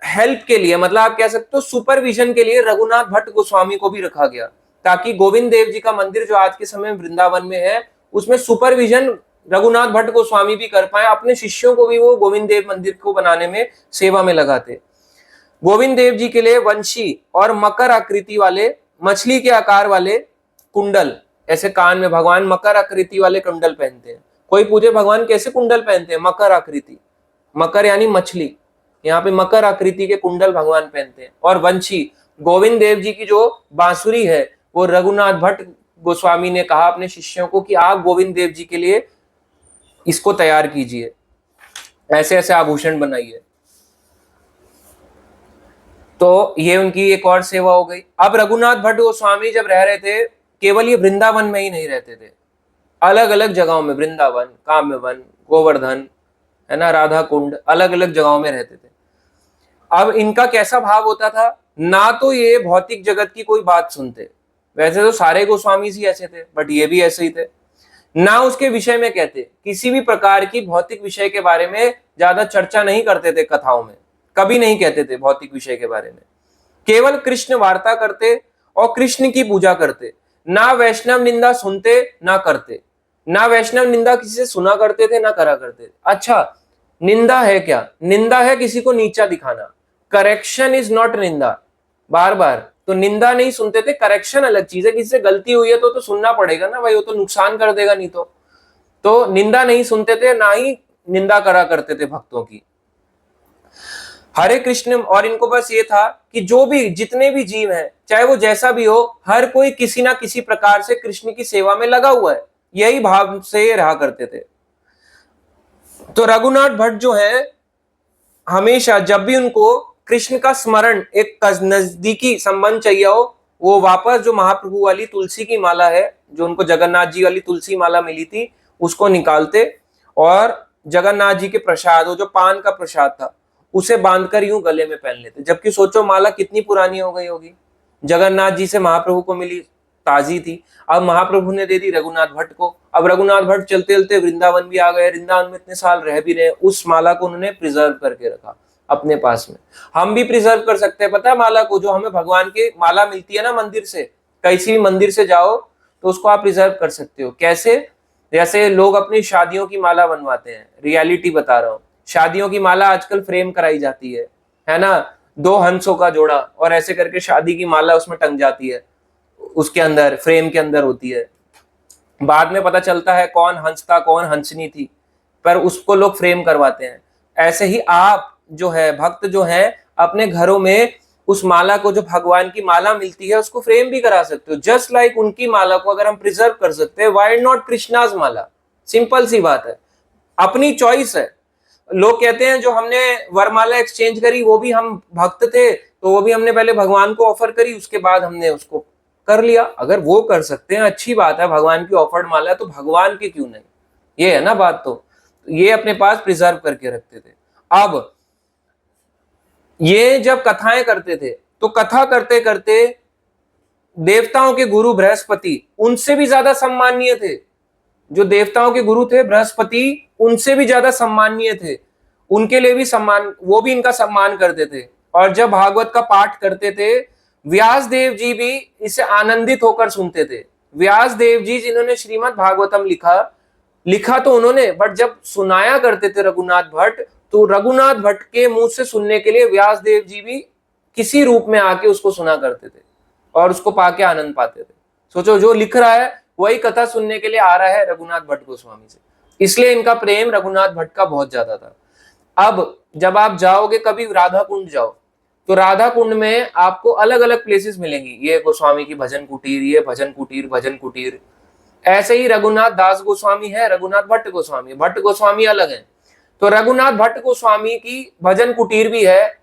हेल्प के लिए, मतलब आप कह सकते हो सुपरविजन के लिए, रघुनाथ भट्ट गोस्वामी को भी रखा गया, ताकि गोविंद देव जी का मंदिर जो आज के समय वृंदावन में है, उसमें सुपरविजन रघुनाथ भट्ट गोस्वामी भी कर पाए। अपने शिष्यों को भी वो गोविंद देव मंदिर को बनाने में सेवा में लगाते। गोविंद देव जी के लिए वंशी और मकर आकृति वाले, मछली के आकार वाले कुंडल, ऐसे कान में भगवान मकर आकृति वाले कुंडल पहनते हैं। कोई पूछे भगवान कैसे कुंडल पहनते हैं, मकर आकृति, मकर यानी मछली, यहाँ पे मकर आकृति के कुंडल भगवान पहनते हैं। और वंशी, गोविंद देव जी की जो बांसुरी है, वो रघुनाथ भट्ट गोस्वामी ने कहा अपने शिष्यों को कि आप गोविंद देव जी के लिए इसको तैयार कीजिए, ऐसे ऐसे आभूषण बनाइए। तो ये उनकी एक और सेवा हो गई। अब रघुनाथ भट्ट गोस्वामी जब रह रहे थे, केवल ये वृंदावन में ही नहीं रहते थे, अलग अलग जगहों में, वृंदावन, काम्यवन, गोवर्धन, है ना, राधा कुंड, अलग अलग जगहों में रहते थे। अब इनका कैसा भाव होता था, ना तो ये भौतिक जगत की कोई बात सुनते, वैसे तो सारे गोस्वामी ही ऐसे थे, बट ये भी ऐसे ही थे, ना उसके विषय में कहते, किसी भी प्रकार की भौतिक विषय के बारे में ज्यादा चर्चा नहीं करते थे कथाओं में, कभी नहीं कहते थे भौतिक विषय के बारे में, केवल कृष्ण वार्ता करते और कृष्ण की पूजा करते। ना वैष्णव निंदा सुनते ना करते, ना वैष्णव निंदा किसी से सुना करते थे ना करा करते। अच्छा, निंदा है क्या, निंदा है किसी को नीचा दिखाना, करेक्शन इज नॉट निंदा, बार बार तो निंदा नहीं सुनते थे, करेक्शन अलग चीज है, किसी से गलती हुई है तो सुनना पड़ेगा ना भाई, वो तो नुकसान कर देगा नहीं तो निंदा नहीं सुनते थे, ना ही निंदा करा करते थे भक्तों की। हरे कृष्ण, और इनको बस ये था कि जो भी जितने भी जीव हैं, चाहे वो जैसा भी हो, हर कोई किसी ना किसी प्रकार से कृष्ण की सेवा में लगा हुआ है, यही भाव से रहा करते थे। तो रघुनाथ भट्ट जो है, हमेशा जब भी उनको कृष्ण का स्मरण, एक नजदीकी संबंध चाहिए हो, वो वापस जो महाप्रभु वाली तुलसी की माला है, जो उनको जगन्नाथ जी वाली तुलसी माला मिली थी, उसको निकालते और जगन्नाथ जी के प्रसाद, वो जो पान का प्रसाद था, उसे बांधकर यूं गले में पहन लेते। जबकि सोचो माला कितनी पुरानी हो गई होगी, जगन्नाथ जी से महाप्रभु को मिली, ताजी थी, अब महाप्रभु ने दे दी रघुनाथ भट्ट को। अब रघुनाथ भट्ट चलते चलते वृंदावन भी आ गए, वृंदावन में इतने साल रह भी रहे, उस माला को उन्होंने प्रिजर्व करके रखा अपने पास में। हम भी प्रिजर्व कर सकते हैं, पता है, माला को, जो हमें भगवान की माला मिलती है ना मंदिर से, किसी भी मंदिर से जाओ तो उसको आप प्रिजर्व कर सकते हो। कैसे, जैसे लोग अपनी शादियों की माला बनवाते हैं, रियलिटी बता रहा हूँ, शादियों की माला आजकल फ्रेम कराई जाती है ना, 2 हंसों का जोड़ा, और ऐसे करके शादी की माला उसमें टंग जाती है, उसके अंदर फ्रेम के अंदर होती है। बाद में पता चलता है कौन हंस था कौन हंसनी थी, पर उसको लोग फ्रेम करवाते हैं। ऐसे ही आप जो है, भक्त जो है, अपने घरों में उस माला को, जो भगवान की माला मिलती है, उसको फ्रेम भी करा सकते हो। जस्ट लाइक उनकी माला को अगर हम प्रिजर्व कर सकते हैं, व्हाई नॉट कृष्णाज माला। सिंपल सी बात है, अपनी चॉइस है। लोग कहते हैं जो हमने वरमाला एक्सचेंज करी, वो भी हम भक्त थे तो वो भी हमने पहले भगवान को ऑफर करी, उसके बाद हमने उसको कर लिया। अगर वो कर सकते हैं, अच्छी बात है, भगवान की ऑफर्ड माला, तो भगवान की क्यों नहीं, ये है ना बात। तो ये अपने पास प्रिजर्व करके रखते थे। अब ये जब कथाएं करते थे, तो कथा करते करते देवताओं के गुरु बृहस्पति उनसे भी ज्यादा सम्मानीय थे। जो देवताओं के गुरु थे बृहस्पति, उनसे भी ज्यादा सम्मानीय थे, उनके लिए भी सम्मान, वो भी इनका सम्मान करते थे। और जब भागवत का पाठ करते थे, व्यास देव जी भी इसे आनंदित होकर सुनते थे। व्यास देव जी जिन्होंने श्रीमद् भागवतम लिखा तो उन्होंने, बट जब सुनाया करते थे रघुनाथ भट्ट, तो रघुनाथ भट्ट के मुंह से सुनने के लिए व्यास देव जी भी किसी रूप में आके उसको सुना करते थे और उसको पाके आनंद पाते थे। सोचो, जो लिख रहा है वही कथा सुनने के लिए आ रहा है रघुनाथ भट्ट गोस्वामी से, इसलिए इनका प्रेम रघुनाथ भट्ट का बहुत ज्यादा था। अब जब आप जाओगे कभी राधा कुंड जाओ, तो राधा कुंड में आपको अलग अलग प्लेसेस मिलेंगी, ये गोस्वामी की भजन कुटीर, ये भजन कुटीर, भजन कुटीर, ऐसे ही रघुनाथ दास गोस्वामी है, रघुनाथ भट्ट गोस्वामी, भट्ट गोस्वामी अलग है। तो रघुनाथ भट्ट गोस्वामी की भजन कुटीर भी है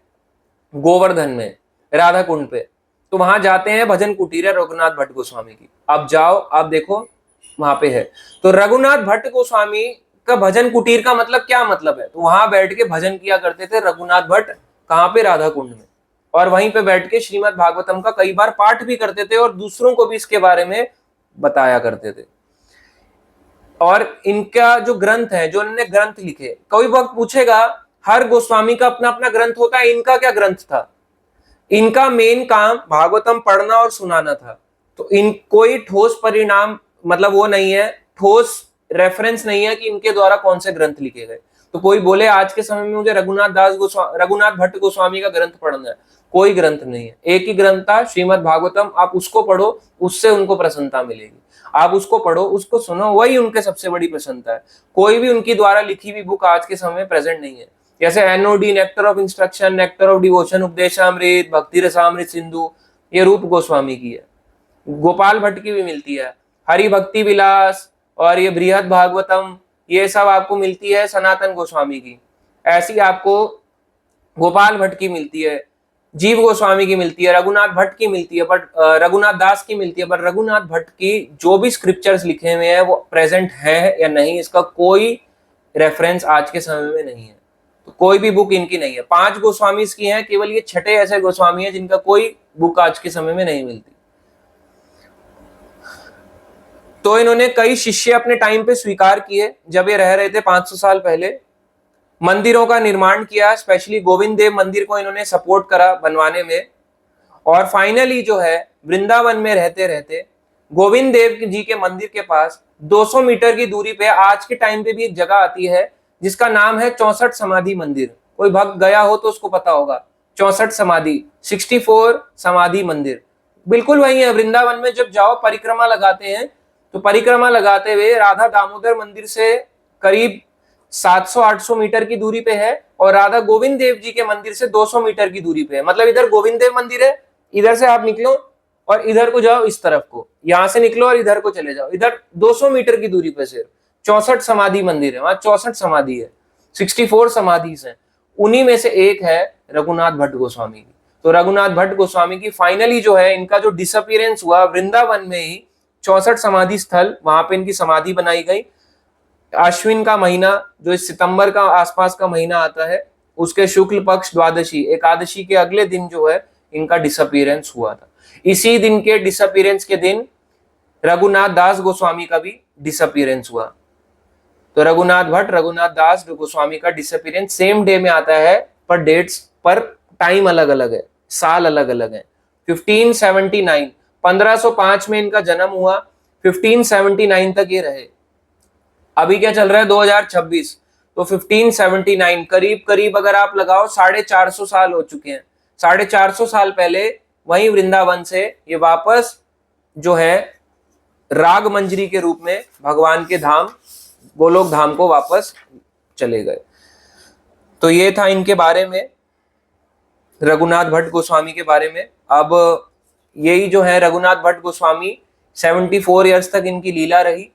गोवर्धन में, राधा कुंड पे। तो वहां जाते हैं, भजन कुटीर है रघुनाथ भट्ट गोस्वामी की, आप जाओ, आप देखो वहां पे है। तो रघुनाथ भट्ट गोस्वामी का भजन कुटीर का मतलब क्या मतलब है, तो वहां बैठ के भजन किया करते थे रघुनाथ भट्ट, कहां पे, राधा कुंड में। और वहीं पे बैठ के श्रीमद् भागवतम का कई बार पाठ भी करते थे और दूसरों को भी इसके बारे में बताया करते थे। और इनका जो ग्रंथ है, जो इन्होंने ग्रंथ लिखे, कोई वक्त पूछेगा हर गोस्वामी का अपना अपना ग्रंथ होता है, इनका क्या ग्रंथ था? इनका मेन काम भागवतम पढ़ना और सुनाना था। तो इन कोई ठोस परिणाम, मतलब वो नहीं है, ठोस रेफरेंस नहीं है कि इनके द्वारा कौन से ग्रंथ लिखे गए। तो कोई बोले आज के समय में मुझे रघुनाथ भट्ट गोस्वामी का ग्रंथ पढ़ना है, कोई ग्रंथ नहीं है, एक ही ग्रंथ था श्रीमद् भागवतम, आप उसको पढ़ो, उससे उनको प्रसन्नता मिलेगी। आप उसको पढ़ो, उसको सुनो, वही उनके सबसे बड़ी प्रसन्नता है। कोई भी उनकी द्वारा लिखी हुई बुक आज के समय में प्रेजेंट नहीं है। जैसे NOD, nectar of instruction, nectar of devotion, Upadeshamrita, भक्ति रसामृत सिंधु, ये रूप गोस्वामी की है। गोपाल भट्ट की भी मिलती है, हरि भक्ति विलास और ये बृहद भागवतम, ये सब आपको मिलती है सनातन गोस्वामी की। ऐसी आपको गोपाल भट्ट की मिलती है, जीव गोस्वामी की मिलती है, रघुनाथ भट्ट की मिलती है, बट रघुनाथ दास की मिलती है। पर रघुनाथ भट्ट की जो भी स्क्रिप्चर्स लिखे हुए हैं वो प्रेजेंट है या नहीं, इसका कोई रेफरेंस आज के समय में नहीं है। तो कोई भी बुक इनकी नहीं है। 5 गोस्वामी की हैं, केवल ये छठे ऐसे गोस्वामी हैं जिनका कोई बुक आज के समय में नहीं मिलती। तो इन्होंने कई शिष्य अपने टाइम पे स्वीकार किए जब ये रह रहे थे 500 साल पहले। मंदिरों का निर्माण किया, स्पेशली गोविंद देव मंदिर को इन्होंने सपोर्ट करा बनवाने में। और फाइनली जो है वृंदावन में रहते रहते गोविंद देव जी के मंदिर के पास 200 मीटर की दूरी पे आज के टाइम पे भी एक जगह आती है जिसका नाम है 64 समाधि मंदिर। कोई भक्त गया हो तो उसको पता होगा, 64 समाधि, 64 समाधि मंदिर बिल्कुल वही है वृंदावन में। जब जाओ परिक्रमा लगाते हैं तो परिक्रमा लगाते हुए राधा दामोदर मंदिर से करीब 700-800 मीटर की दूरी पे है और राधा गोविंद देव जी के मंदिर से 200 मीटर की दूरी पे है। मतलब इधर गोविंद देव मंदिर है, इधर से आप निकलो और इधर को जाओ, इस तरफ को, यहां से निकलो और इधर को चले जाओ, इधर 200 मीटर की दूरी पे सिर्फ 64 समाधि मंदिर है। वहां 64 समाधि है, 64 समाधि है, उन्हीं में से एक है रघुनाथ भट्ट गोस्वामी की। तो रघुनाथ भट्ट गोस्वामी की फाइनली जो है इनका जो डिसअपीयरेंस हुआ वृंदावन में ही 64 समाधि स्थल, वहां पे इनकी समाधि बनाई गई। अश्विन का महीना जो इस सितंबर का आसपास का महीना आता है, उसके शुक्ल पक्ष द्वादशी एकादशी के अगले दिन जो है इनका डिसअपीयरेंस हुआ था। इसी दिन के डिसअपीयरेंस के दिन रघुनाथ दास गोस्वामी का भी डिसअपीयरेंस हुआ। तो रघुनाथ भट्ट, रघुनाथ दास गोस्वामी का डिसअपीयरेंस सेम डे में आता है, पर डेट्स पर टाइम अलग अलग है, साल अलग अलग है। 1579, 1505 में इनका जन्म हुआ, 1579 तक ये रहे। अभी क्या चल रहा है 2026, तो 1579 करीब करीब अगर आप लगाओ 450 साल हो चुके हैं। 450 साल पहले वहीं वृंदावन से ये वापस जो है राग मंजरी के रूप में भगवान के धाम गोलोक धाम को वापस चले गए। तो ये था इनके बारे में, रघुनाथ भट्ट गोस्वामी के बारे में। अब यही जो है रघुनाथ भट्ट गोस्वामी 74 ईयर्स तक इनकी लीला रही।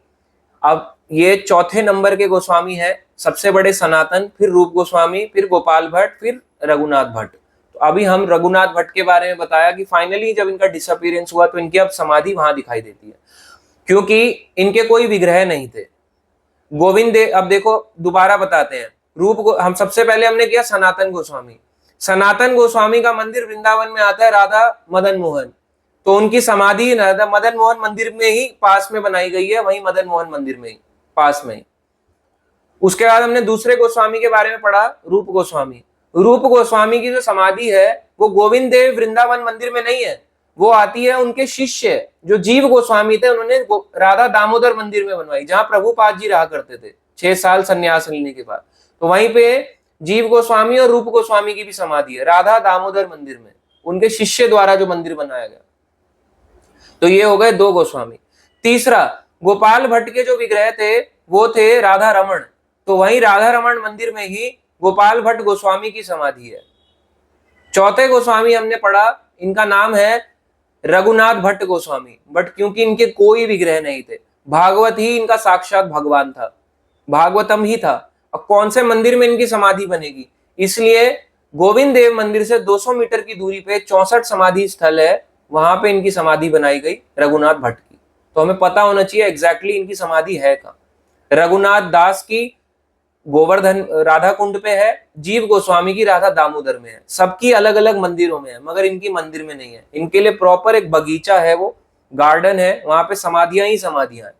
अब ये चौथे नंबर के गोस्वामी है, सबसे बड़े सनातन, फिर रूप गोस्वामी, फिर गोपाल भट्ट, फिर रघुनाथ भट्ट। तो अभी हम रघुनाथ भट्ट के बारे में बताया कि फाइनली जब इनका डिसअपीयरेंस हुआ तो इनकी अब समाधि वहां दिखाई देती है, क्योंकि इनके कोई विग्रह नहीं थे। गोविंद देव, अब देखो दोबारा बताते हैं, हम सबसे पहले हमने किया सनातन गोस्वामी। सनातन गोस्वामी का मंदिर वृंदावन में आता है राधा मदन मोहन, तो उनकी समाधि राधा मदन मोहन मंदिर में ही पास में बनाई गई है, वहीं मदन मोहन मंदिर में ही पास में ही। उसके बाद हमने दूसरे गोस्वामी के बारे में पढ़ा, रूप गोस्वामी। रूप गोस्वामी की जो समाधि है वो गोविंद देव वृंदावन मंदिर में नहीं है, वो आती है उनके शिष्य जो जीव गोस्वामी थे, उन्होंने राधा दामोदर मंदिर में बनवाई, जहां प्रभुपाद जी रहा करते थे 6 साल संन्यास लेने के बाद। तो वहीं पे जीव गोस्वामी और रूप गोस्वामी की भी समाधि है राधा दामोदर मंदिर में, उनके शिष्य द्वारा जो मंदिर बनाया गया। तो ये हो गए 2 गोस्वामी। तीसरा, गोपाल भट्ट के जो विग्रह थे वो थे राधा रमण, तो वहीं राधा रमण मंदिर में ही गोपाल भट्ट गोस्वामी की समाधि है। चौथे गोस्वामी हमने पढ़ा, इनका नाम है रघुनाथ भट्ट गोस्वामी, बट क्योंकि इनके कोई विग्रह नहीं थे, भागवत ही इनका साक्षात भगवान था, भागवतम ही था। और कौन से मंदिर में इनकी समाधि बनेगी? इसलिए गोविंद देव मंदिर से 200 मीटर की दूरी पे 64 समाधि स्थल है, वहां पे इनकी समाधि बनाई गई रघुनाथ भट्ट की। तो हमें पता होना चाहिए एग्जैक्टली इनकी समाधि है कहाँ। रघुनाथ दास की गोवर्धन राधा कुंड पे है, जीव गोस्वामी की राधा दामोदर में है, सबकी अलग अलग मंदिरों में है, मगर इनकी मंदिर में नहीं है। इनके लिए प्रॉपर एक बगीचा है, वो गार्डन है, वहां पे समाधियां ही समाधियां है।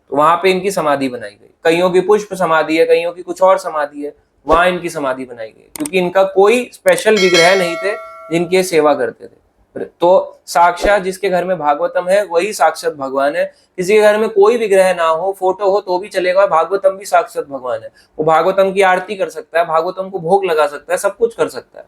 तो वहां पे इनकी समाधि बनाई गई। कईयों की पुष्प समाधि है, कईयों की कुछ और समाधि है, वहां इनकी समाधि बनाई गई, क्योंकि इनका कोई स्पेशल विग्रह नहीं थे जिनकी सेवा करते थे। तो साक्षात जिसके घर में भागवतम है वही साक्षात भगवान है। किसी के घर में कोई विग्रह ना हो, फोटो हो तो भी चलेगा, भागवतम भी साक्षात भगवान है। वो भागवतम की आरती कर सकता है, भागवतम को भोग लगा सकता है, सब कुछ कर सकता है।